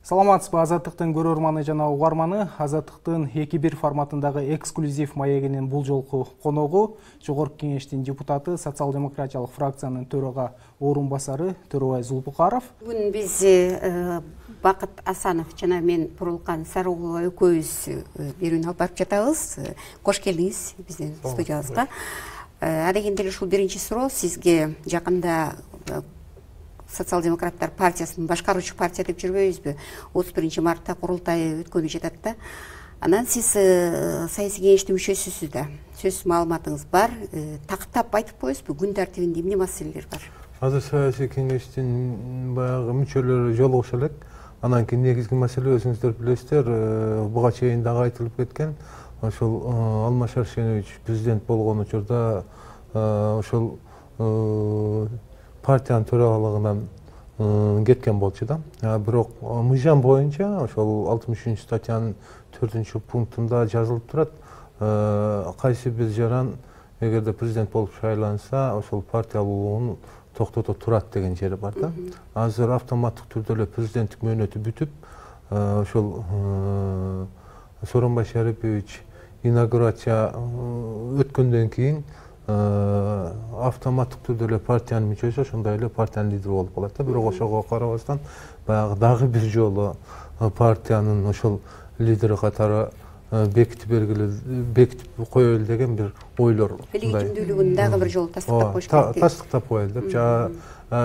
Саламатсызбы, Азаттыктын көрөрманы жана угарманы. Азаттыктын 2-1 форматындагы эксклюзив маегинин бул жолку коногу Жогорку Кеңештин депутаты, социал-демократиялык фракциянын төрага орун басары Төрөбай Зулпукаров. Бүгүн биз Бакыт Асанов жана мен Бурулкан Сарыгулова экөөбүз берүүнү алып барып жатабыз. Кош келдиңиз биздин студиябызга. Адегенде эле ушул биринчи суроо сизге жакында Социал-демократтар партиясынын башкаруучу партия деп жүрбөйбүзбү? 31 мартта курултай өткөнү жатат да. Анан сиз саясий кеңештин мүчөсүсүз да. Сөз маалыматыңыз бар. Тактап айтып коесузбу, күн тартибинде эмне маселелер бар? Азыр саясий кеңештин баягы мүчөлөрү жолугуша элек. Анан кийин негизги маселе өзүңүздөр билесиздер, буга чейин дагы айтылып кеткен. Ошол Алмаз Шаршенович президент болгон учурда ошол партиянын төрагалыгынан кеткен болчу да. Бирок мыйзам боюнча ошол 63 статьянын 4-пунктунда жазылып турат. Кайсы бир жаран эгерде президент болуп шайланса, ошол партиялуулугун токтото турат деген жери бар да. Азыр автоматтык түрдө эле президенттик мөөнөтү бүтүп, ошол Сооронбай Шарипович инаугурация өткөндөн кийин автоматтык түрдө эле партиянын мүчөсү, ошондой эле партиянын лидери болуп калат да. Бирок ошого карабастан баягы дагы бир жолу партиянын ошол лидери катары бекитип коелу деген бир ойлор. Легитимдүүлүгүн дагы бир жолу тастыктап коюш керек. Тастыктап коелу деп.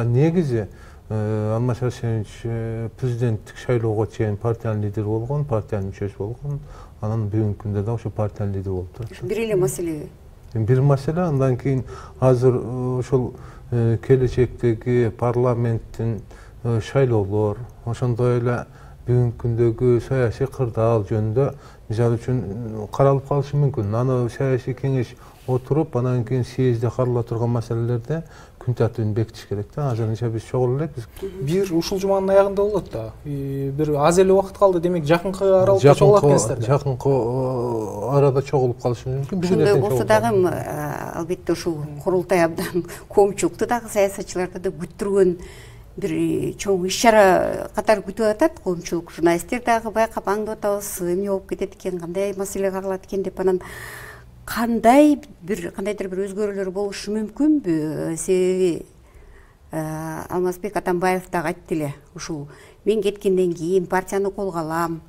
Негизи Алмаз Шаршенович президенттик шайлоого чейин партиянын лидери болгон, партиянын мүчөсү болгон. Анан бүгүнкү күндө да ошо партиянын лидери болуп турат. Бир эле маселеби? Бир маселе, андан кийин азыр ошол келечектеги парламенттин шайлоолор, ошондой эле бүгүнкү күндөгү саясий кырдаал жөнүндө мисалы үчүн каралып калышы мүмкүн. Аны саясий кеңеш отуруп, анан кийин съездде карала турган маселелерде күн тартибин бекитиш керек да. Азырынча биз чогулуп элекпиз. Бир ушул жуманын аягында болот да. Бир аз эле убакыт калды, демек жакынкы аралыкта чогулат экенсиздер да. Жакынкы арада чогулуп калышы мүмкүн. Ошондой болсо дагы албетте ушул курултай абдан коомчулукту дагы саясатчыларды да күттүргөн бир чоң иш-чара катары күтүп атат. Коомчулук, журналисттер дагы байкап аңдып атабыз, эмне болуп кетет экен, кандай маселе каралат экен деп. Анан кандайдыр бир өзгөрүүлөр болушу мүмкүнбү? Себеби Алмазбек Атамбаев дагы айтты эле, ушул мен кеткенден кийин партияны колго алам,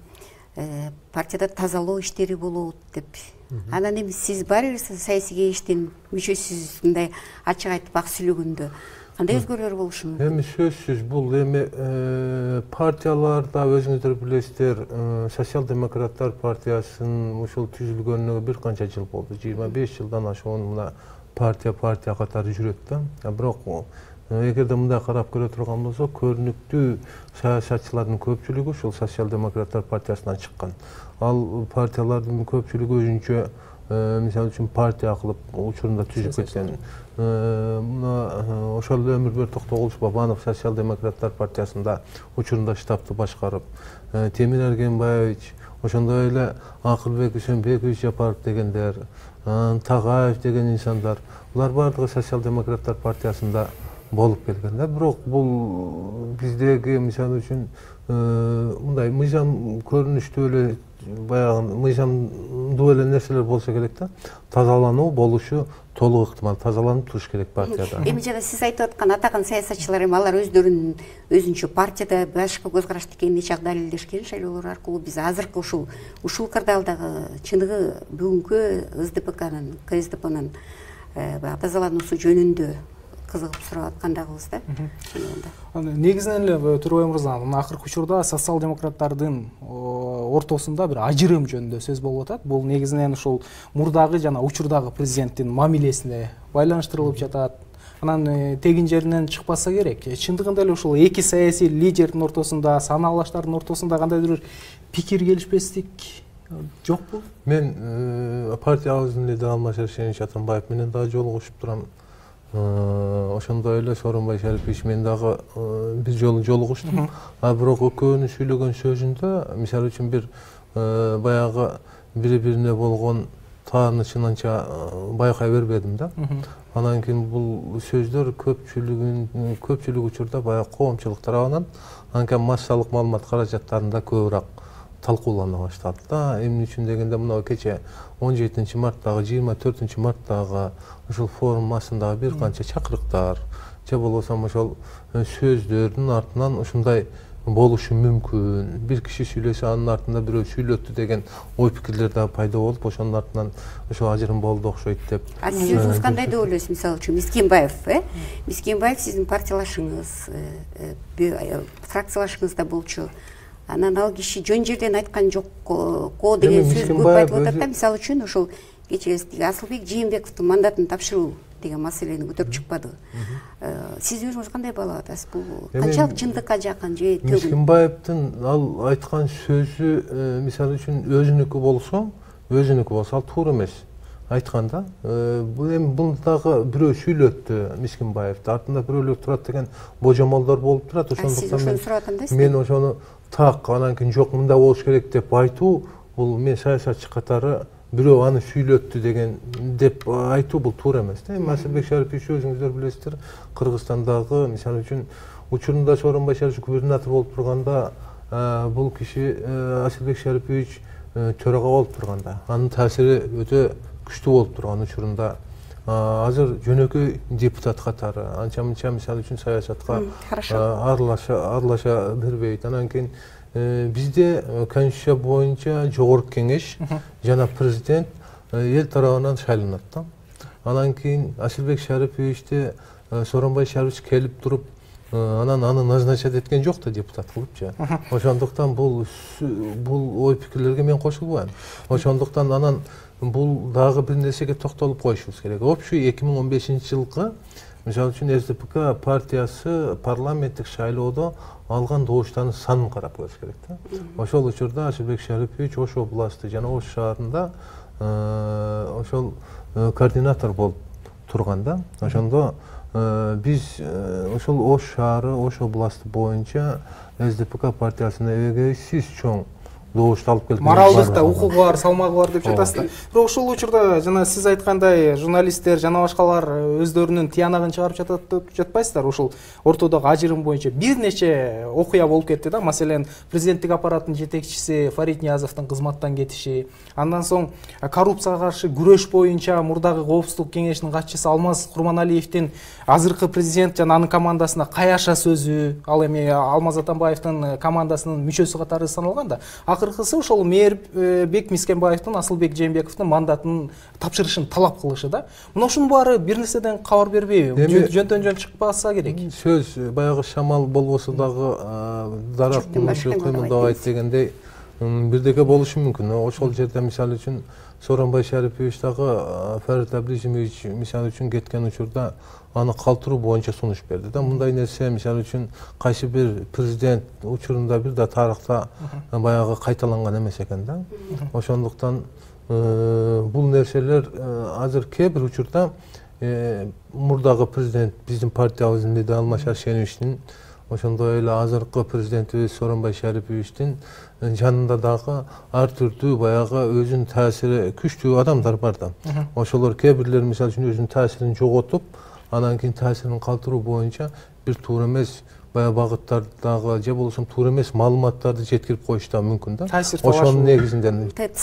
партияда тазалоо иштери болот деп. Анан эми сиз баары бир саясий кеңештин мүчөсүсүз, мындай ачык айтып ак сүйлөгөндө кандай өзгөрүүлөр болушу мүмкүн? Эми сөзсүз бул эми партияларда өзүңүздөр билесиздер, социал-демократтар партиясынын ушул түзүлгөнүнө бир канча жыл болду. 25 жылдан ашуун мына партия катары жүрөт да. Бирок эгерде мындай карап көрө турган болсок, көрүнүктүү саясатчылардын көпчүлүгү ушул социал-демократтар партиясынан чыккан. Ал партиялардын көпчүлүгү өзүнчө мисалы үчүн партия кылып учурунда түзүп кеткен. Мына ошол Өмүрбек Токтогулович Бабанов социал-демократтар партиясында учурунда штабты башкарып, Темир Эргенбаевич, ошондой эле Акылбек Үсөнбекович Жапаров дегендер, Тагаев деген инсандар, булар баардыгы социал-демократтар партиясында болуп келген да. Бирок бул биздеги мисалы үчүн мындай мыйзам көрүнүштүү эле баягы мыйзамдуу эле нерселер болсо керек да. Тазалануу болушу толук ыктымал, тазаланып туруш керек партияда. Эми жана сиз айтып аткан атаган саясатчылар эми алар өздөрүнүн өзүнчө партияда башка көз карашты экенин нече далилдешкен шайлоолор аркылуу. Биз азыркы ушул кырдаалдагы чыныгы бүгүнкү СДПКнын, КСДПнын тазалануусу жөнүндө кызыгып сурап аткандагыбыз да. Негизинен эле Төрөбай мырза, акыркы учурда социал-демократтардын ортосунда бир ажырым жөнүндө сөз болуп атат. Бул негизинен ушул мурдагы жана учурдагы президенттин мамилесине байланыштырылып жатат. Анан тегин жеринен чыкпаса керек. Чындыгында эле ушул эки саясий лидердин ортосунда, санаалаштардын ортосунда кандайдыр бир пикир келишпестик жокпу? Мен партиябыздын лидери Алмаз Шаршенович Атамбаев менен дагы жолугушуп турам. Ошондой эле Сооронбай Шарипович мен дагы бир жолу жолугуштум. Бирок экөөнүн сүйлөгөн сөзүндө мисалы үчүн бир баягы бири-бирине болгон таанычын анча байкай бербедим да. Анан кийин бул сөздөр көпчүлүк учурда баягы коомчулук тарабынан анан массалык маалымат каражаттарында көбүрөөк талкуулана баштады да. Эмне үчүн дегенде мына кече 17 марттагы 24 марттагы ушул форумасындагы бир канча чакырыктар же болбосо ошол сөздөрдүн артынан ушундай болушу мүмкүн. Бир киши сүйлөсө анын артында бирөө сүйлөттү деген ой пикирлер да пайда болуп, ошонун артынан ошо ажырым болду окшойт деп. Сиз өзүңүз кандай деп ойлойсуз? Мисалы үчүн Мискенбаев, Мискенбаев сиздин партиялашыңыз, фракциялашыңызда болчу. Анан ал киши жөн жерден айткан жокко деген сөз көп айтып атат да. Мисалы үчүн ошол кечээ Асылбек Жээнбековдун мандатын тапшыруу деген маселени көтөрүп чыкпады. Сиз өзүңүз кандай баалап атасыз? Бул канчалык чындыкка жакын же төгүн? Мискенбаевдин ал айткан сөзү мисалы үчүн өзүнүкү болсо ал туура эмес айтканда. Бул дагы бирөө сүйлөттү Мискенбаевди, артында бирөөлөр турат деген божомолдор болуп турат. Ошондуктан мен ошону так анан кийин жок мындай болуш керек деп айтуу, бул мен саясатчы катары бирөө аны сүйлөттү деген деп айтуу бул туура эмес да. Асылбек Шарипович өзүңүздөр билесиздер, Кыргызстандагы мисалы үчүн учурунда Сооронбай Шарипович губернатор болуп турганда бул киши Асылбек Шарипович төрага болуп турганда анын таасири өтө күчтүү болуп турган учурунда азыр жөнөкөй депутат катары анча-мынча мисалы үчүн саясатка аралаша бербейт. Анан кийин бизде конституция боюнча жогорку кеңеш жана президент эл тарабынан шайланат да. Анан кийин Асылбек Шариповичти Сооронбай Шарипович келип туруп анан аны назначать эткен жок да депутат кылыпчы. Ошондуктан бул ой пикирлерге мен кошулбайм. Ошондуктан анан бул дагы бир нерсеге токтолуп коюшубуз керек. Общий 2015-жылкы мисалы үчүн СДПК партиясы парламенттик шайлоодо алган добуштардын санын карап көрүш керек да. Ошол учурда Асылбек Шарипович Ош областы жана Ош шаарында ошол координатор болуп турган да. Ошондо биз ошол Ош шаары, Ош областы боюнча СДПК партиясына эгегейсиз чоң добуш алып келген. Моралдык да, укугу бар, салмагы бар деп жатасыздар. Бирок ошол учурда жана сиз айткандай журналисттер жана башкалар өздөрүнүн тыянагын чыгарып жатат деп жатпайсыздар. Ошол ортодогу ажырым боюнча бир нече окуя болуп кетти да. Маселен, президенттик аппараттын жетекчиси Фарид Ниязовдун кызматтан кетиши, андан соң коррупцияга каршы күрөш боюнча мурдагы коопсуздук кеңешинин катчысы Алмаз Курманалиевдин азыркы президент жана анын командасына каяша сөзү, ал эми Алмаз Атамбаевдин командасынын мүчөсү катары саналган да. Акыркысы ошол Мээрбек Мискенбаевдин Асылбек Жээнбековдун мандатын тапшырышын талап кылышы да. Мына ушунун баары бир нерседен кабар бербейби? Жөнтөн жөн чыкпаса керек. Сөз баягы шамал болбосо дагы дарак кылышы кыймылдабайт дегендей бирдеке болушу мүмкүн. Ошол жерде мисалы үчүн Сооронбай Шарипович дагы Фарид Абдизимович мисалы үчүн кеткен учурда аны калтыруу боюнча сунуш берди да. Мындай нерсе мисалы үчүн кайсы бир президент учурунда бир да тарыхта баягы кайталанган эмес экен да. Ошондуктан бул нерселер азыр кээ бир учурда мурдагы президент биздин партиябыздын лидери Алмаз Шеничтин, ошондой эле азыркы президентибиз Сооронбай Шариповичтин жанында дагы ар түрдүү баягы өзүнүн таасири күчтүү адамдар бар да. Ошолор кээ бирлер мисалы үчүн өзүнүн таасирин жоготуп, анан кийин таасирин калтыруу боюнча бир туура эмес баягы багыттардагы же болбосо туура эмес маалыматтарды жеткирип коюшу да мүмкүн да. Ошонун негизинде ТЭЦ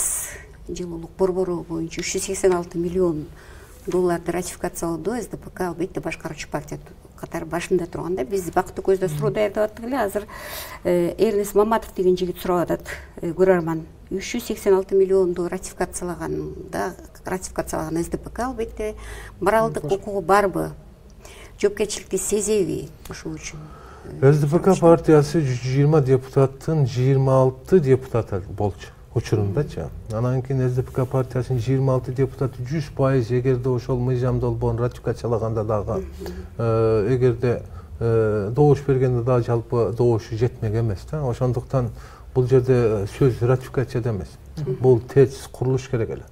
жылуулук борбору боюнча 386 миллион долларды ратификациялоодо СДПК албетте башкаруучу партия катары башында турганда биз Бакыты көздө суроо даярдап аттык эле. Азыр Эрнест Маматов деген жигит сурап атат, көрөрман. 386 миллионду ратификациялаган СДПК албетте моралдык укугу барбы? Жоопкерчиликти сезеби ошол үчүн? СДПК партиясы 120 депутаттын 26 депутаты болчу учурундачы. Анан кийин СДПК партиясынын 26 депутаты 100% эгерде ошол мыйзам долбоорун ратификациялаганда дагы эгерде добуш бергенде дагы жалпы добушу жетмек эмес да. Ошондуктан бул жерде сөз ратификацияда эмес. Бул ТЭЦ курулуш керек эле.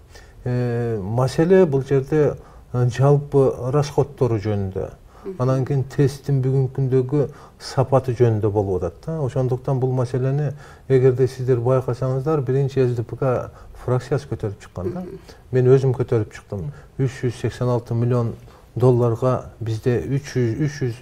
Маселе бул жерде жалпы расходтору жөнүндө. анан кийин тесттин бүгүнкү күндөгү сапаты жөнүндө болуп атат да. Ошондуктан бул маселени эгерде сиздер байкасаңыздар, биринчи СДПК фракциясы көтөрүп чыккан да. Мен өзүм көтөрүп чыктым. 386 миллион долларга бизде 300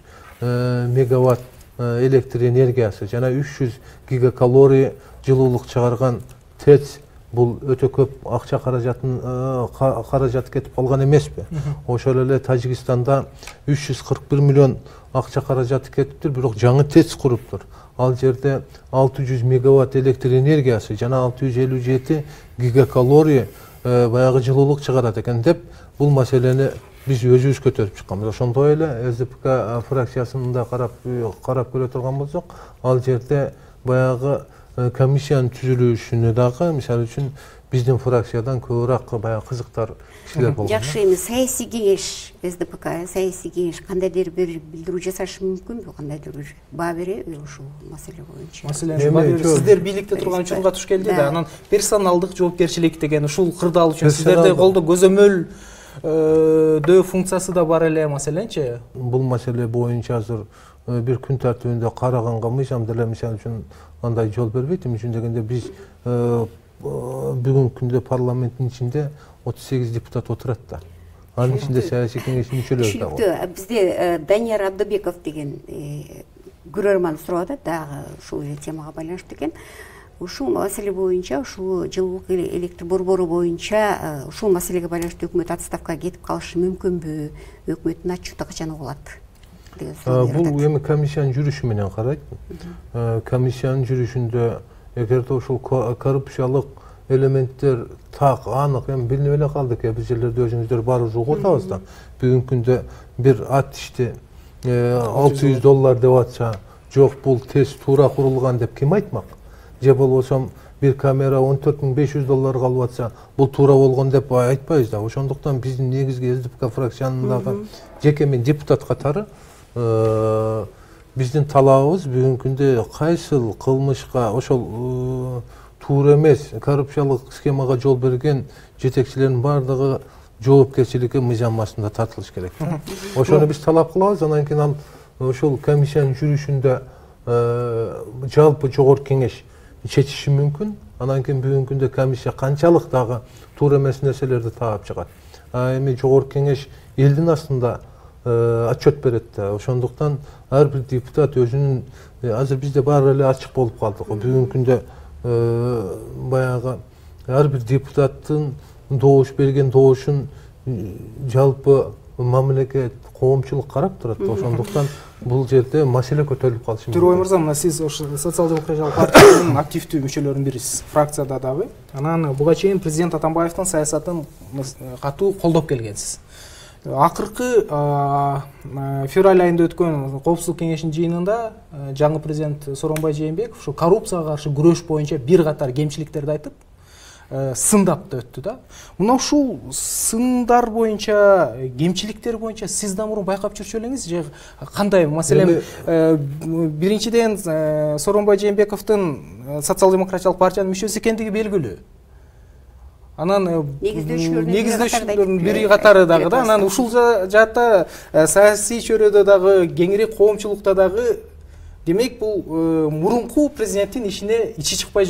мегаватт электр энергиясы жана 300 гигакалорий жылуулук чыгарган ТЭЦ бул өтө көп акча каражаты кетип калган эмеспи? Ошол эле Тажикстанда 341 миллион акча каражаты кетиптир, бирок жаңы ТЭЦ куруптур. Ал жерде 600 мегаватт электр энергиясы жана 657 гигакалорий баягы жылуулук чыгарат экен деп бул маселени биз өзүбүз көтөрүп чыкканбыз. Ошондой эле СДПК фракциясын да карап көрө турган болсок, ал жерде баягы комиссиянын түзүлүшүнө дагы мисалы үчүн биздин фракциядан көбүрөөк баягы кызыктар кишилер болгон. Жакшы, эми саясий кеңеш СДПК саясий кеңеш кандайдыр бир билдирүү жасашы мүмкүнбү, кандайдыр бир баа береби ушул маселе боюнча? Маселен сиздер бийликте турган учурга туш келди да, анан персоналдык жоопкерчилик деген ушул кырдаал үчүн сиздерде колдо көзөмөлдөө функциясы да бар эле, маселенчи? Бул маселе боюнча азыр бир күн тартибинде караганга мыйзам деле мисалы үчүн андай жол бербейт. Эмне үчүн дегенде биз бүгүнкү күндө парламенттин ичинде 38 депутат отурат да. Анын ичинде саясий кеңештин мүчөлөрү да бар. Бизде Данияр Абдыбеков деген көрөрман сурап атат, дагы ушул темага байланыштуу экен. Ушул маселе боюнча, ушул жылуулук электр борбору боюнча ушул маселеге байланыштуу өкмөт отставкага кетип калышы мүмкүнбү? Өкмөттүн отчету качан угулат? Бул эми комиссиянын жүрүшү менен карайт. Комиссиянын жүрүшүндө эгерде ушул коррупциялык элементтер так анык эми билинип эле калды, кээ бир жерлерде өзүңүздөр барып угуп атабыз да. Бүгүнкү күндө бир ат ишти $600 деп атса, жок бул ТЭЦ туура курулган деп ким айтмак? Же болбосо бир камера $14,500 алып атса, бул туура болгон деп айтпайбыз да. Ошондуктан биздин негизги СДПК фракциянын дагы жеке мен депутат катары биздин талабыбыз бүгүнкү күндө кайсыл кылмышка ошол туура эмес коррупциялык схемага жол берген жетекчилердин баардыгы жоопкерчиликке мыйзам астында тартылыш керек. Ошону биз талап кылабыз. Анан кийин ал ошол комиссиянын жүрүшүндө жалпы жогорку кеңеш чечиши мүмкүн. Анан кийин бүгүнкү күндө комиссия канчалык дагы туура эмес нерселерди таап чыгат. Эми жогорку кеңеш элдин астында отчет берет да. Ошондуктан ар бир депутат өзүнүн азыр бизде баары эле ачык болуп калдык. Бүгүнкү күндө баягы ар бир депутаттын добуш берген добушун жалпы мамлекет коомчулук карап турат. Ошондуктан бул жерде маселе көтөрүлүп калышы мүмкүн. Турбай мырза, мына сиз социал-демократиялык партиянын активдүү мүчөлөрүнүн бирисиз, фракцияда дагы. Анан буга чейин президент Атамбаевдин саясатын катуу колдоп келгенсиз. Акыркы февраль айында өткөн Коопсуздук кеңешинин жыйынында жаңы президент Сооронбай Жээнбеков ушу коррупцияга каршы күрөш боюнча бир катар кемчиликтерди айтып, сындап да өттү да. Мына ушул сындар боюнча, кемчиликтер боюнча сиз да мурун байкап жүрчү элеңиз же кандай? Маселен, биринчиден Сооронбай Жээнбековдун социал-демократиялык партиянын мүчөсү экендиги белгилүү. Анан негиздөөчүлөрдүн бири катары дагы да. Анан ушул жаатта саясий чөйрөдө дагы, кеңири коомчулукта дагы демек бул мурунку президенттин ишине ичи чыкпай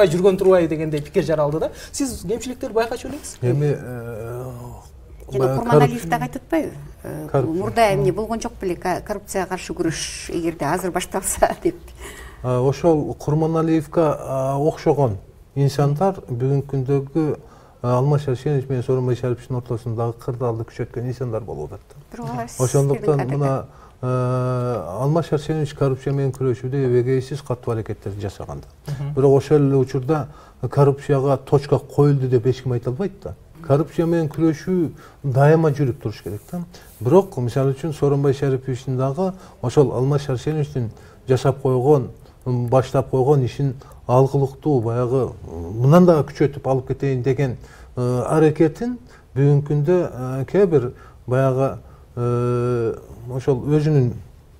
жүргөн турбайбы дегендей пикир жаралды да. Сиз кемчиликтерди байкачу элеңиз? Эми Курманалиев да айтып атпайбы? Мурда эмне болгон жок беле коррупцияга каршы күрөш эгерде азыр башталса деп. Ошол Курманалиевге окшогон инсандар бүгүнкү күндөгү Алмаз Шаршенович менен Сооронбай Шариповичтин ортосундагы кырдаалды күчөткөн инсандар болуп атат. Ошондуктан мына Алмаз Шаршенович коррупция менен күрөшүүдө эбегейсиз катуу аракеттерди жасаган. Бирок ошол эле учурда коррупцияга точка коюлду деп эч ким айта албайт да. Коррупция менен күрөшүү дайыма жүрүп туруш керек да. Бирок мисалы үчүн Сооронбай Шариповичтин дагы ошол Алмаз Шаршеновичтин жасап койгон, баштап койгон ишин алгылыктуу баягы мындан да күчөтүп алып кетейин деген аракетин бүгүнкү күндө кээ бир баягы ошол өзүнүн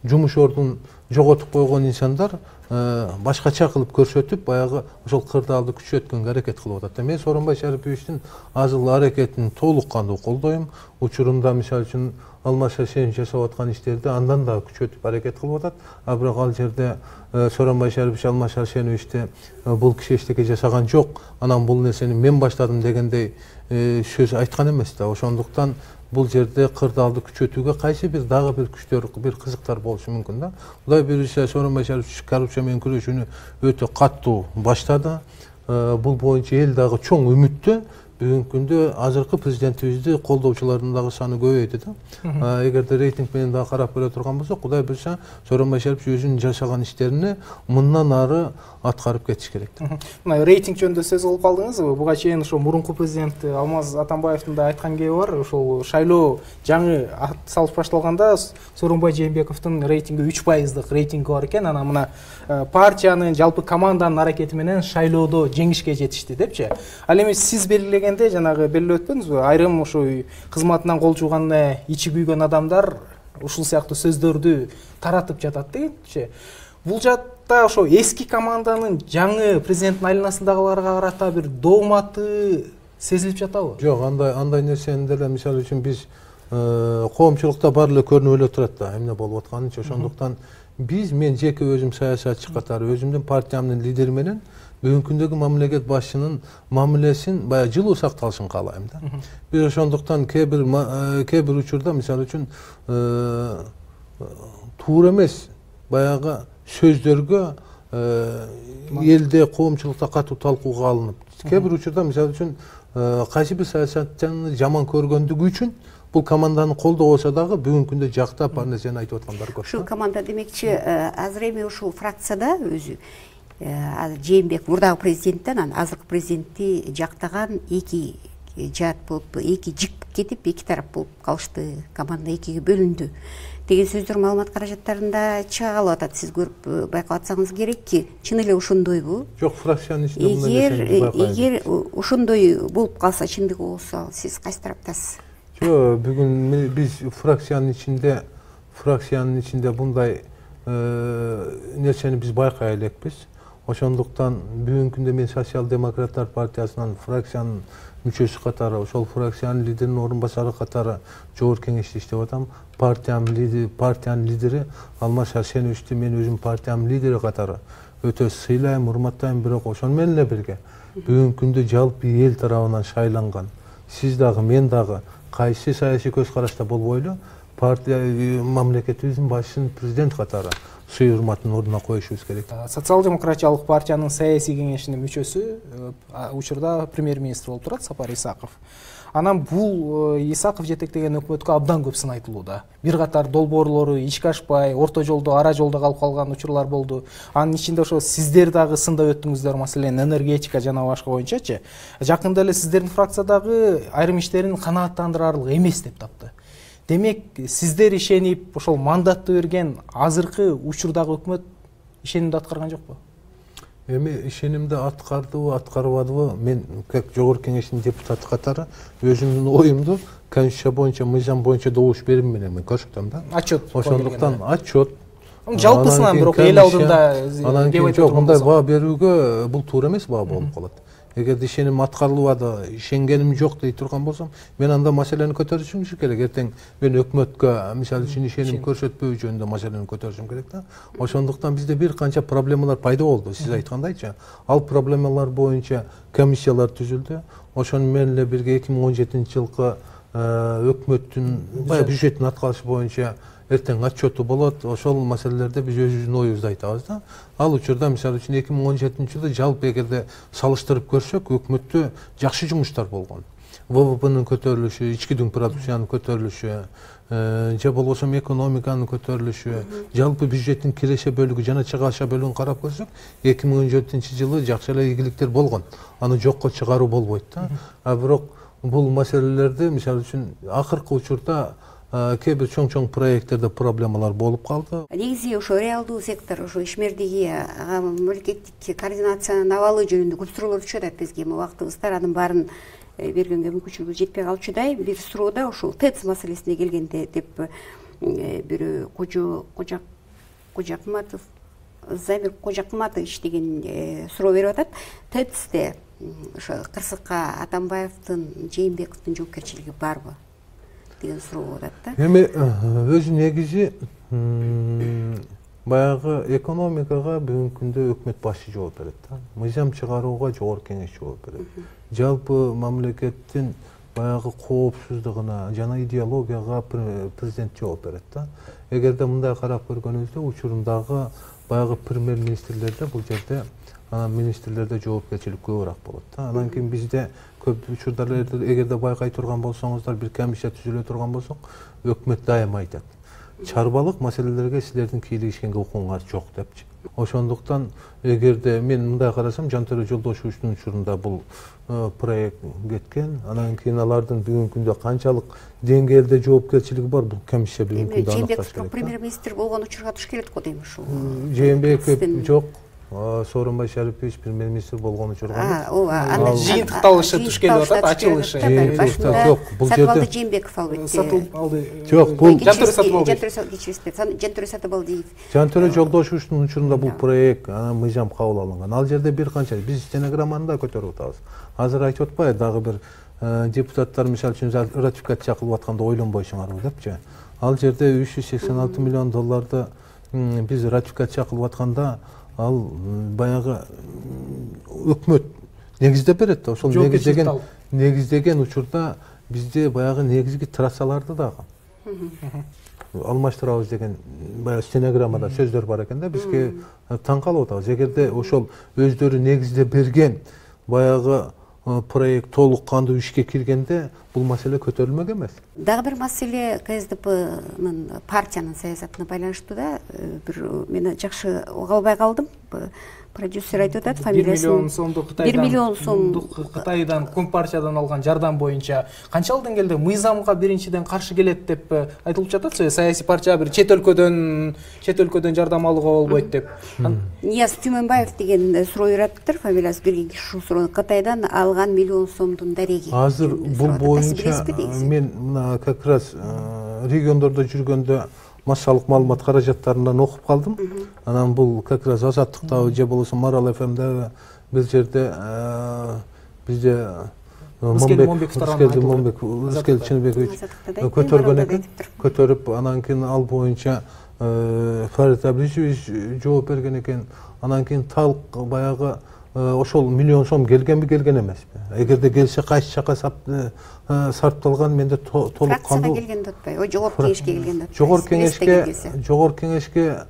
жумуш ордун жоготуп койгон инсандар башкача кылып көрсөтүп баягы ошол кырдаалды күчөткөнгө аракет кылып атат. Мен Сооронбай Шариповичтин азыл аракетин толук кандуу колдойм. Учурунда мисалы үчүн Алмаз Шаршенов жасап аткан иштерди андан да күчөтүп аракет кылып атат. Бирок ал жерде Сооронбай Шарипович Алмаз Шаршеновичти бул киши эчтеке жасаган жок, анан бул нерсени мен баштадым дегендей сөз айткан эмес да. Ошондуктан бул жерде кырдаалды күчөтүүгө кайсы бир дагы бир күчтөр, бир кызыктар болушу мүмкүн да. Кудай буюрса Сооронбай Шарипович коррупция менен күрөшүүнү өтө каттуу баштады. Бул боюнча эл дагы чоң үмүттүү. Бүгүнкү күндө азыркы президентибизди колдоочулардын дагы саны көбөйдү да. Эгерде рейтинг менен дагы карап көрө турган болсок, Кудай буюрса Сооронбай Шарипович өзүнүн жашаган иштерини мындан ары аткарып кетиш керек. Мына рейтинг жөнүндө сөз кылып калдыңызбы? Буга чейин ошо мурунку президент Алмаз Атамбаевдин да айткан кеби бар. Ошол шайлоо жаңы салып башталганда Сооронбай Жээнбековдун рейтинги 3% рейтинги бар экен. Анан мына партиянын, жалпы команданын аракети менен шайлоодо жеңишке жетишти депчи. Ал эми сиз белгилегенде жанагы белгилеп өттүңүзбү? Айрым ошо кызматынан кол жууганына ичи күйгөн адамдар ушул сыяктуу сөздөрдү таратып жатат дегенчи. Бул жакта ошо эски команданын жаңы президенттин айланасындагыларга карата бир дооматы сезилип жатабы? Жок, андай нерсени деле мисалы үчүн биз коомчулукта баары эле көрүнүп эле турат да, эмне болуп атканын. Ошондуктан мен жеке өзүм саясатчы катары өзүмдүн партиямдын лидери менен бүгүнкү күндөгү мамлекет башчынын мамилесин баягы жылуу сакталышын каалайм да. Биз ошондуктан кээ бир учурда мисалы үчүн туура эмес баягы сөздөргө элде коомчулукта катуу талкууга алынып, кээ бир учурда мисалы үчүн кайсы бир саясатчыны жаман көргөндүгү үчүн бул команданы колдоо болсо дагы бүгүнкү күндө жактап ар нерсени айтып аткандар көп. Ушул команда демекчи азыр эми ушул фракцияда өзү Жээнбеков мурдагы президенттен анан азыркы президентти жактаган эки жаат болуп, эки жик кетип, эки тарап болуп калышты. Команда экиге бөлүндү деген сөздөр маалымат каражаттарында чыга калып атат. Сиз көрүп байкап атсаңыз керекки, чын эле ошондойбу? Жок, фракциянын ичинде мындай нерсе байкайм. Эгер ошондой болуп калса, чындыгы болсо, сиз кайсы тараптасыз? Жок, бүгүн биз фракциянын ичинде bunday нерсени биз байкай элекпиз. Ошондуктан бүгүнкү күндө мен Социал-демократтар партиясынын фракциянын мүчөсү катары, ошол фракциянын лидеринин орун басары катары жогорку кеңеште иштеп атам. Партиянын лидери Алмаз Шаршеновичти мен өзүм партиянын лидери катары өтө сыйлайм, урматтайм, бирок ошону менен эле бирге бүгүнкү күндө жалпы эл тарабынан шайланган сиз дагы, мен дагы кайсы саясий көз карашта болбойлу партия мамлекетибиздин башчысын президент катары сый урматын ордуна коюшубуз керек. Социал-демократиялык партиянын саясий кеңешинин мүчөсү учурда премьер-министр болуп турат Сапар Исаков. Анан бул Исаков жетектеген өкмөткө абдан көп сын айтылууда. Бир катар долбоорлору ишке ашпай, орто жолдо, ара жолдо калып калган учурлар болду. Анын ичинде ошо сиздер дагы сындап өттүңүздөр, маселен, энергетика жана башка боюнчачы. Жакында эле сиздердин фракциядагы айрым иштерин канааттандырарлык эмес деп тапты. Демек, сиздер ишенип, ошол мандатты берген азыркы учурдагы өкмөт ишенимди аткарган жокпу? Эми ишенимди аткардыбы, аткарбадыбы, мен как жогорку кеңештин депутаты катары өзүмдүн оюмду конституция боюнча, мыйзам боюнча добуш берим менен мен көрсөтөм да. Отчет. Ошондуктан отчет. Жалпысынан бирок эл алдында анан кийин жок, мындай баа берүүгө бул туура эмес баа болуп калат. Эгерде ишеним аткарылбады, ишенгеним жок дей турган болсом, мен анда маселени көтөрүшүм керек. Эртең мен өкмөткө мисалы үчүн ишеним көрсөтпөө жөнүндө маселени көтөрүшүм керек да. Ошондуктан бизде бир канча проблемалар пайда болду, сиз айткандайчы. Ал проблемалар боюнча комиссиялар түзүлдү. Ошону менен эле бирге 2017-жылкы өкмөттүн бюджеттин аткарышы боюнча эртең отчету болот. Ошол маселелерде биз өзүбүздүн оюбузду айтабыз да. Ал учурда мисалы үчүн 2017-жылы жалпы эгерде салыштырып көрсөк, өкмөттө жакшы жумуштар болгон. ВВПнын көтөрүлүшү, ички дүң продукциянын көтөрүлүшү, же болбосо экономиканын көтөрүлүшү, жалпы бюджеттин киреше бөлүгү жана чыгаша бөлүгүн карап көрсөк, 2017-жылы жакшы эле ийгиликтер болгон. Аны жокко чыгаруу болбойт да. Бирок бул маселелерди мисалы үчүн акыркы учурда кээ бир чоң проекттерде проблемалар болуп калды. Негизи ошо реалдуу сектор, ошо ишмердиги мамлекеттик координациянын абалы жөнүндө көп суроолор түшүп атат бизге. Убактыбыздар анын баарын бергенге мүмкүнчүлүгүбүз жетпей калчудай. Бир суроодо ошол ТЭЦ маселесине келгенде деп бирөө Кожокматов Замир Кожакматович деген суроо берип атат. ТЭЦте ошо кырсыкка Атамбаевдин, Жээнбековдун жоопкерчилиги барбы деген суроо болуп атат да. Эми өзү негизи баягы экономикага бүгүнкү күндө өкмөт башчы жооп берет да. Мыйзам чыгарууга жогорку кеңеш жооп берет. Жалпы мамлекеттин баягы коопсуздугуна жана идеологияга президент жооп берет да. Эгерде мындай карап көргөнүбүздө учурундагы баягы премьер-министрлерде бул жерде министрлерде жоопкерчилик көбүрөөк болот да. Анан кийин бизде көп учурларда эгерде байкай турган болсоңуздар, бир комиссия түзүлө турган болсок, өкмөт дайыма айтат. Чарбалык маселелерге силердин кийлигишкенге укугуңар жок депчи. Ошондуктан эгерде мен мындай карасам, Жантөре Жолдошевичтин учурунда бул проект кеткен, анан кийин алардын бүгүнкү күндө канчалык деңгээлде жоопкерчилиги бар, бул комиссия бүгүнкү күндө аныкташ керек. Премьер-министр болгон учурга туш келет го дейм ушул. Жээнбеков жок. Сооронбай Шарипович премьер-министр болгон учурга. Жыйынтыкталышы туш келип атат, ачылышы. Жок, бул жерде Жээнбеков албайт. Сатып алды. Жок, бул Жантөре Сатыбалдиев. Жантөре Сатыбалдиев. Жантөре Жолдошевичтин учурунда бул проект, мыйзам кабыл алынган. Ал жерде бир канча биз стенограмманы да көтөрүп атабыз. Азыр айтып атпайбы, дагы бир депутаттар мисалы үчүн ратификация кылып атканда ойлонбойсуңарбы депчи. Ал жерде 386 миллион долларды биз ратификация кылып атканда ал баягы өкмөт негиздеп берет да. Ошол негиздеген учурда бизде баягы негизги трассаларды дагы алмаштырабыз деген баягы стенограммада сөздөр бар экен да. Бизге таң калып атабыз. Эгерде ошол өздөрү негиздеп берген баягы проект толук кандуу ишке киргенде бул маселе көтөрүлмөк эмес. Дагы бир маселе КСДПнын партиянын саясатына байланыштуу да. Бир мени жакшы уга албай калдым. Продюсер айтып атат, фамилиясын 1 миллион сомдук Кытайдан Компартиядан алган жардам боюнча канча жыл деңгээлде мыйзамга биринчиден каршы келет деп айтылып жатат. Саясий партия бир чет өлкөдөн жардам алууга болбойт деп. Нияз Түмөнбаев деген суроо берип атыптыр, фамилиясы бирге ушул суроону Кытайдан алган миллион сомдун дареги. Азыр бул боюнча мен мына как раз региондордо жүргөндө массалык маалымат каражаттарынан окуп калдым. Анан бул как раз Азаттыкта же болбосо Марал ФМде бир жерде бизде Ыскел Чынбекович көтөргөн экен. Көтөрүп, анан кийин ал боюнча Фарид Абдичевич жооп берген экен. Анан кийин талк баягы ошол миллион сом келгенби, келген эмеспи? Эгерде келсе кайсы жака сарпталган, менде толук кандуу келген деп атпайбы? Ой, жогорку кеңешке келген деп. Жогорку кеңешке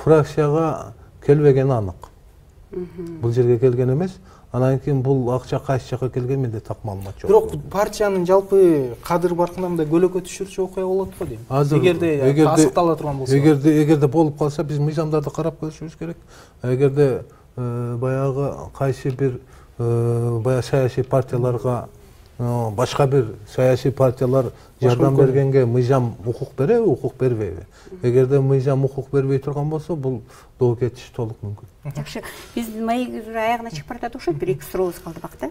фракцияга келбегени анык. Бул жерге келген эмес. Анан кийин бул акча кайсы жака келген, менде так маалымат жок. Бирок партиянын жалпы кадыр баркында мындай көлөкө түшүрчү окуя болот го дейм. Эгерде асыктала турган болсо. Эгерде болуп калса, биз мыйзамдарды карап көрүшүбүз керек. Эгерде баягы кайсы бир баягы саясий партияларга башка бир саясий партиялар жардам бергенге мыйзам укук береби, укук бербейби? Эгерде мыйзам укук бербей турган болсо, бул доо кетиш толук мүмкүн. Жакшы, биздин маегибиз аягына чыгып баратат окшойт, бир-эки сурообуз калды бакта.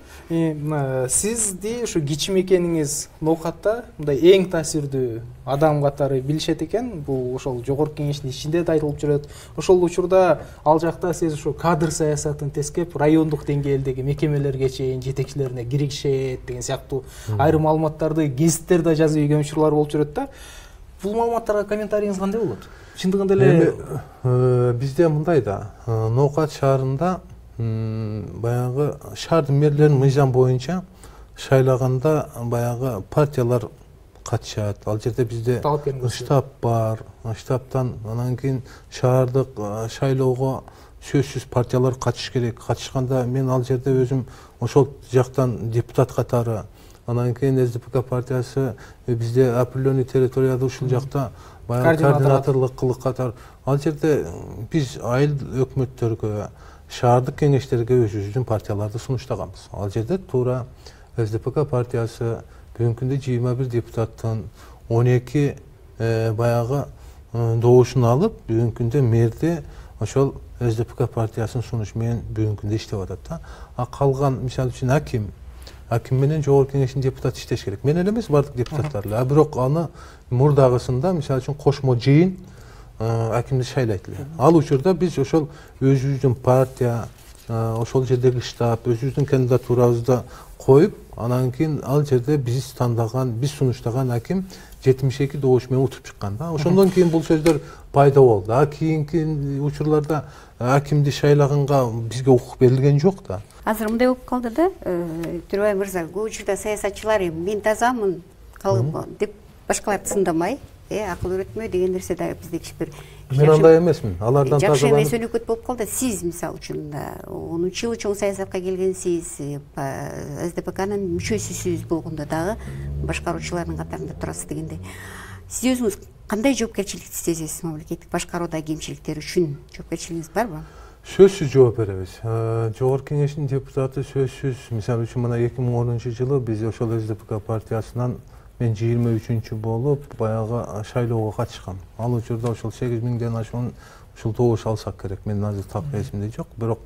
Сизди ушу кичим экениңиз ноокатта мындай эң таасирдүү адам катары билишет экен. Бул ошол жогорку кеңештин ичинде да айтылып жүрөт. Ошол учурда ал жакта сиз ушу кадр саясатын тескеп, райондук деңгээлдеги мекемелерге чейин жетекчилерине киришет деген сыяктуу айрым маалыматтарды гезиттерде да жазып ийген учурлар болуп жүрөт да. Бул маалыматтарга комментарийиңиз кандай болот? Чындыгында эле бизде мындай да, Ноокат шаарында баягы шаардын мэрлерин мыйзам боюнча шайлаганда баягы партиялар катышат. Ал жерде бизде штаб бар. Штабтан анан кийин шаардык шайлоого сөзсүз партиялар катыш керек. Катышканда мен ал жерде өзүм ошол жактан депутат катары, анан кийин СДПК партиясы бизде определенный территорияда ушул жакта координаторлук кылык катары. Ал жерде биз айыл өкмөттөргө, шаардык кеңештерге өзүбүздүн партияларды сунуштаганбыз. Ал жерде туура СДПК партиясы бүгүнкү күндө 21 депутаттын 12 баягы добушун алып, бүгүнкү күндө мэрди ошол СДПК партиясынын сунушу менен бүгүнкү күндө иштеп атат да. А калган мисалы үчүн аким менен жогорку кеңештин депутаты иштеш керек. Мен эле эмес, бардык депутаттар эле. А бирок аны мурдагысында мисалы үчүн кошмо жыйын акимди шайлайт эле. Ал учурда биз ошол өзүбүздүн партия, ошол жердеги штаб, өзүбүздүн кандидатурабызды коюп, анан кийин ал жерде биз тандаган, биз сунуштаган аким 72 добуш менен утуп чыккан да. Ошондон кийин бул сөздөр пайда болду. Кийинки учурларда акимди шайлаганга бизге укук берилген жок да. Азыр мындай болуп калды да, Төрөбай мырза, көп учурда саясатчылар мен тазамын деп башкаларды сындамай, акыл үйрөтмө деген нерсе да бизде бир Мен андай эмесмин. Алардан жакшы тазаланып. эмес өнөкөт болуп калды. Сиз мисалы үчүн 10 жыл чоң саясатка келгенсиз, СДПКнын мүчөсүсүз болгондо дагы башкаруучулардын катарында турасыз дегендей. Сиз өзүңүз кандай жоопкерчиликти сезесиз мамлекеттик башкарууда кемчиликтер үчүн? Жоопкерчилигиңиз барбы? Сөзсүз жооп беребиз. Жогорку кеңештин депутаты сөзсүз. Мисалы үчүн мына 2010-жылы биз ошол СДПК партиясынан мен 23-чү болуп баягы шайлоого катышкам. Ал учурда ошол 8000ден ашуун ушул добуш алсак керек. Мен азыр так эсимде жок. Бирок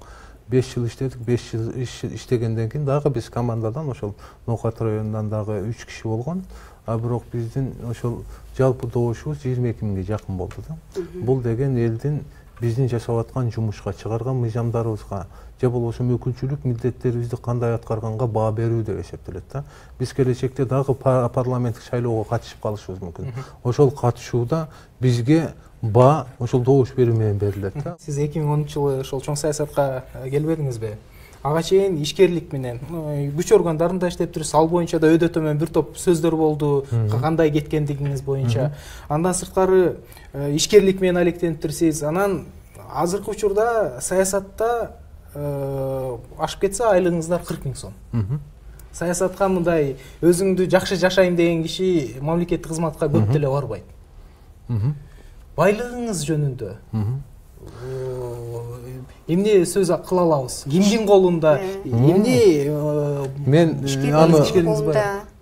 5 жыл иштедик. 5 жыл иштегенден кийин дагы биз командадан ошол Ноокат районунан дагы 3 киши болгон. Бирок биздин ошол жалпы добушубуз 22 миңге жакын болду да. Бул деген элдин биздин жасап аткан жумушка, чыгарган мыйзамдарыбызга же болбосо өкүлчүлүк милдеттерибизди кандай аткарганга баа берүү деп эсептелет да. Биз келечекте дагы парламенттик шайлоого катышып калышыбыз мүмкүн. Ошол катышууда бизге баа ошол добуш берүү менен берилет да. Сиз 2010-жылы ошол чоң саясатка келбедиңизби? Ага чейин ишкерлик менен күч органдарында иштеп жүрсүз. Ал боюнча да өдө төмөн бир топ сөздөр болду, кандай кеткендигиңиз боюнча. Андан сырткары ишкерлик менен алектенип турсуз. Анан азыркы учурда саясатта ашып кетсе айлыгыңыздар 40 000 сом. Саясатка мындай өзүңдү жакшы жашайм деген киши мамлекеттик кызматка көп деле барбайт. Байлыгыңыз жөнүндө эмне сөз кыла алабыз? Кимдин колунда? Эмне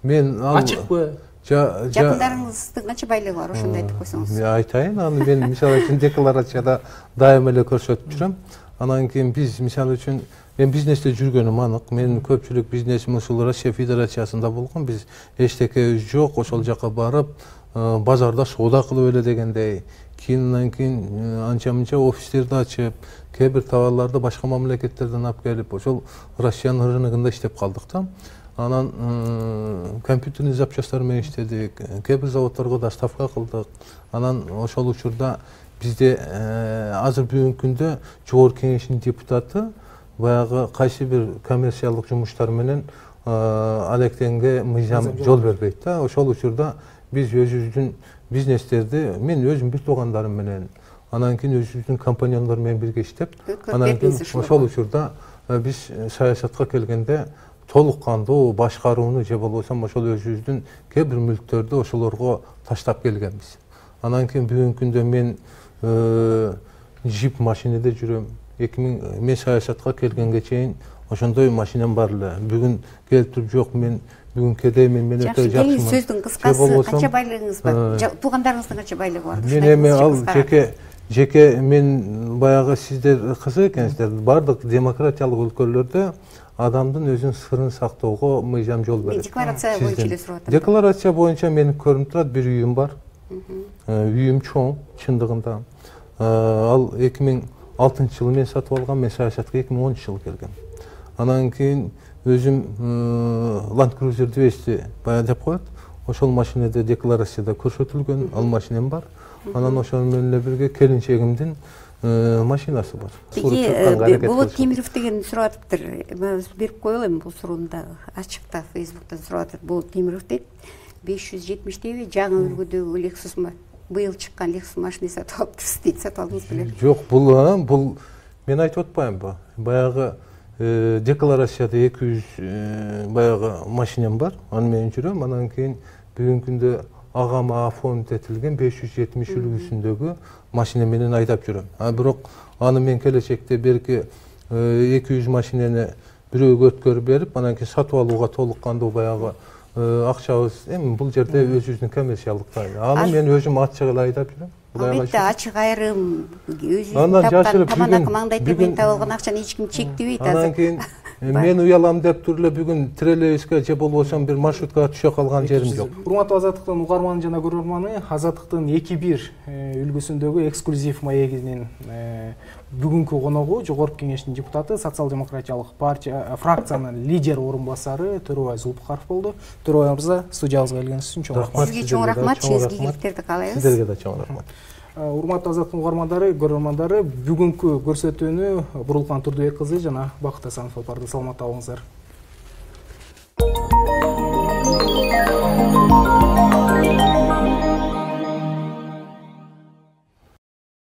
мен ачыкпы? Жакындарыңыздын канча байлыгы бар, ошондой айтып койсоңуз. Мен айтайын, аны мен мисалы үчүн декларацияда дайыма эле көрсөтүп жүрөм. Анан кийин биз мисалы үчүн мен бизнесте жүргөнүм анык. Мен көпчүлүк бизнесим ушул Россия Федерациясында болгон. Биз эчтекебиз жок, ошол жака барып, базарда соода кылып эле дегендей. Андан кийин анча-мынча офистерди ачып, кээ бир товарларды башка мамлекеттерден алып келип, ошол Россиянын рыногунда иштеп калдык да. Анан компьютерный запчастар менен иштедик, кээ бир заводдорго доставка кылдык. Анан ошол учурда бизде азыр бүгүнкү күндө жогорку кеңештин депутаты баягы кайсы бир коммерциялык жумуштар менен алектенге мыйзам жол бербейт да. Ошол учурда биз өзүбүздүн бизнестерди мен өзүм бир туугандарым менен, анан кийин өзүбүздүн компаньондор менен бирге иштеп, анан кийин ошол учурда биз саясатка келгенде толук кандуу башкарууну же болбосо ошол өзүбүздүн кээ бир мүлктөрдү ошолорго таштап келгенбиз. Анан кийин бүгүнкү күндө мен джип машинеде жүрөм. Мен саясатка келгенге чейин ошондой машинам бар эле. Бүгүн келип туруп жок, мен бүгүн кедеймин, мен өтө жакшымын. Сөздүн кыскасы, канча байлыгыңыз бар? Туугандарыңыздын канча байлыгы бар? Мен эми ал жеке мен баягы сиздер кызык экенсиздер. Бардык демократиялык өлкөлөрдө адамдын өзүнүн сырын сактоого мыйзам жол берет. Декларация боюнча эле сурап атам. Декларация боюнча менин көрүнүп турат, бир үйүм бар. Үйүм чоң, чындыгында. Ал 2006-жылы мен сатып алгам, мен саясатка 2010-жылы келгем. Анан кийин өзүм Land Cruiser 200 бая деп коет. Ошол машинеде декларацияда көрсөтүлгөн, ал машинем бар. Анан ошол менен эле бирге келинчегимдин машинасы бар. Болот Темиров деген сурап атыптыр. Берип коелу эми бул суроону дагы ачыкта Facebook'тан сурап атат. Болот Темиров дейт. 570 жаңы үлгүдөгү Lexus быйыл чыккан Lexus машина сатып алыптырсыз дейт. Сатып алдыңыз беле? Жок, бул мен айтып атпаймынбы? Баягы декларацияда 200 баягы машинем бар, аны менен жүрөм. Анан кийин бүгүнкү күндө агама оформить этилген 570 үлгүсүндөгү машина менен айдап жүрөм. Бирок аны мен келечекте берки 200 машинени бирөөгө өткөрүп берип, анан кийин сатып алууга толук кандуу баягы акчабыз эми бул жерде өзүбүздүн коммерциялыкта. Аны мен өзүм ачык эле айдап жүрөм. Албетте ачык айрым өзүнүн тапкан тамак маңдай темен таап алган акчаны эч ким чектебейт азыр. Анан кийин Мен уялам деп туруп эле бүгүн троллейбуске же болбосо бир маршруткага түшө калган жерим жок. Урматтуу Азаттыктын угарманы жана көрөрманы, Азаттыктын 2-1 үлгүсүндөгү эксклюзив маегинин бүгүнкү коногу Жогорку Кеңештин депутаты, социал-демократиялык партия фракциянын лидер орун басары Төрөбай Зулпукаров болду. Төрөбай мырза, студиябызга келгениңиз үчүн чоң рахмат. Сизге чоң рахмат, чоң ийгиликтерди каалайбыз. Сиздерге да чоң рахмат. Урматтуу Азаттыктын угармандары, көрөрмандары, бүгүнкү көрсөтүүнү Бурулкан Турдубек кызы жана Бакыт Асанов алып барды. Саламатта болуңуздар.